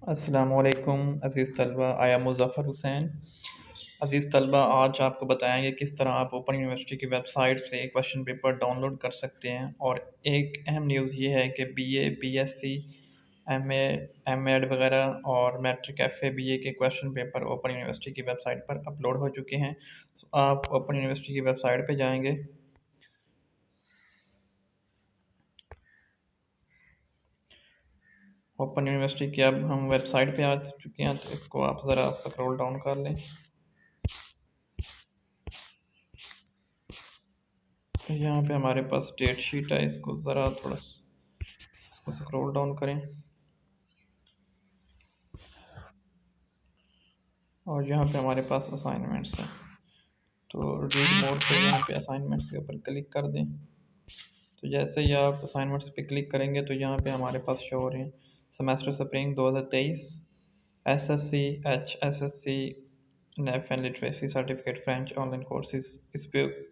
अस्सलामुअलैकुम अज़ीज़ तलबा, I am Muzaffar Hussain. अज़ीज़ तलबा, आज आपको बताएंगे किस तरह आप ओपन यूनिवर्सिटी की वेबसाइट से क्वेश्चन पेपर डाउनलोड कर सकते हैं। और एक अहम न्यूज़ ये है कि बीए, बीएससी, एमए, एमएड वगैरह और मैट्रिक, एफए, बीए के क्वेश्चन पेपर ओपन यूनिवर्सिटी की वेबसाइट पर अपलोड हो चुके हैं। तो आप ओपन यूनिवर्सिटी की वेबसाइट पर जाएंगे। ओपन यूनिवर्सिटी की अब हम वेबसाइट पे आ चुके हैं, तो इसको आप ज़रा स्क्रॉल डाउन कर लें। तो यहाँ पे हमारे पास डेट शीट है, इसको ज़रा थोड़ा इसको स्क्रॉल डाउन करें। और यहाँ पे हमारे पास असाइनमेंट्स हैं, तो रीड मोड पे यहाँ पे असाइनमेंट्स के ऊपर क्लिक कर दें। तो जैसे ही आप असाइनमेंट्स पे क्लिक करेंगे तो यहाँ पे हमारे पास शो हो रहे हैं सेमेस्टर स्प्रिंग 2023, एसएससी, एचएसएससी, नेफ and literacy certificate French online courses.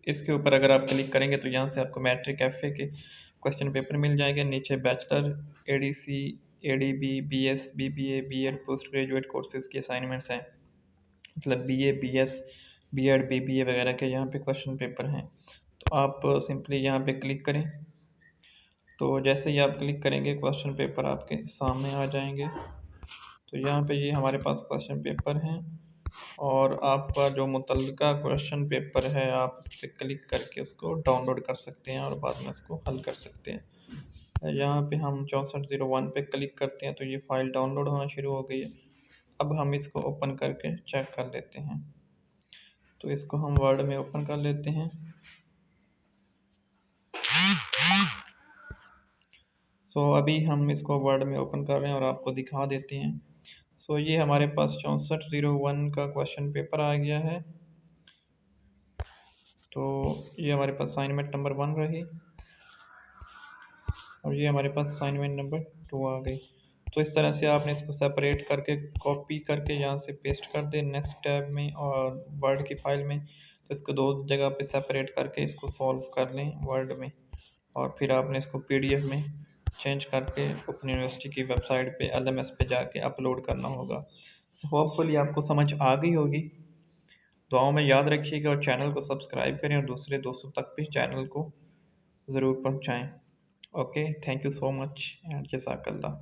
इसके ऊपर अगर आप क्लिक करेंगे तो यहाँ से आपको मैट्रिक, एफए के क्वेश्चन पेपर मिल जाएंगे। नीचे bachelor, ADC, ADB, BS, BBA, BEd, post graduate courses की असाइनमेंट्स हैं, मतलब बीए, बीएस, बीएड, बीबीए वगैरह के यहाँ पे क्वेश्चन पेपर हैं। तो आप सिंपली यहाँ पे क्लिक करें। तो जैसे ही आप क्लिक करेंगे क्वेश्चन पेपर आपके सामने आ जाएंगे। तो यहाँ पे ये हमारे पास क्वेश्चन पेपर हैं और आपका जो मुतल्लिका क्वेश्चन पेपर है आप उस पर क्लिक करके उसको डाउनलोड कर सकते हैं और बाद में उसको हल कर सकते हैं। यहाँ पे हम 6401 पे क्लिक करते हैं तो ये फ़ाइल डाउनलोड होना शुरू हो गई है। अब हम इसको ओपन करके चेक कर लेते हैं। तो इसको हम वर्ड में ओपन कर लेते हैं। अभी हम इसको वर्ड में ओपन कर रहे हैं और आपको दिखा देते हैं। ये हमारे पास 6401 का क्वेश्चन पेपर आ गया है। तो ये हमारे पास असाइनमेंट नंबर 1 रही और ये हमारे पास असाइनमेंट नंबर 2 आ गई। तो इस तरह से आपने इसको सेपरेट करके कॉपी करके यहाँ से पेस्ट कर दें नेक्स्ट टैब में और वर्ड की फाइल में। तो इसको दो जगह पे सेपरेट करके इसको सॉल्व कर लें वर्ड में, और फिर आपने इसको पीडीएफ में चेंज करके अपनी यूनिवर्सिटी की वेबसाइट पे एलएमएस पे जाके अपलोड करना होगा। होपफुली आपको समझ आ गई होगी। दुआओं में याद रखिएगा और चैनल को सब्सक्राइब करें और दूसरे दोस्तों तक भी चैनल को ज़रूर पहुँचाएँ। Okay, thank you so much and जज़ाकल्लाह।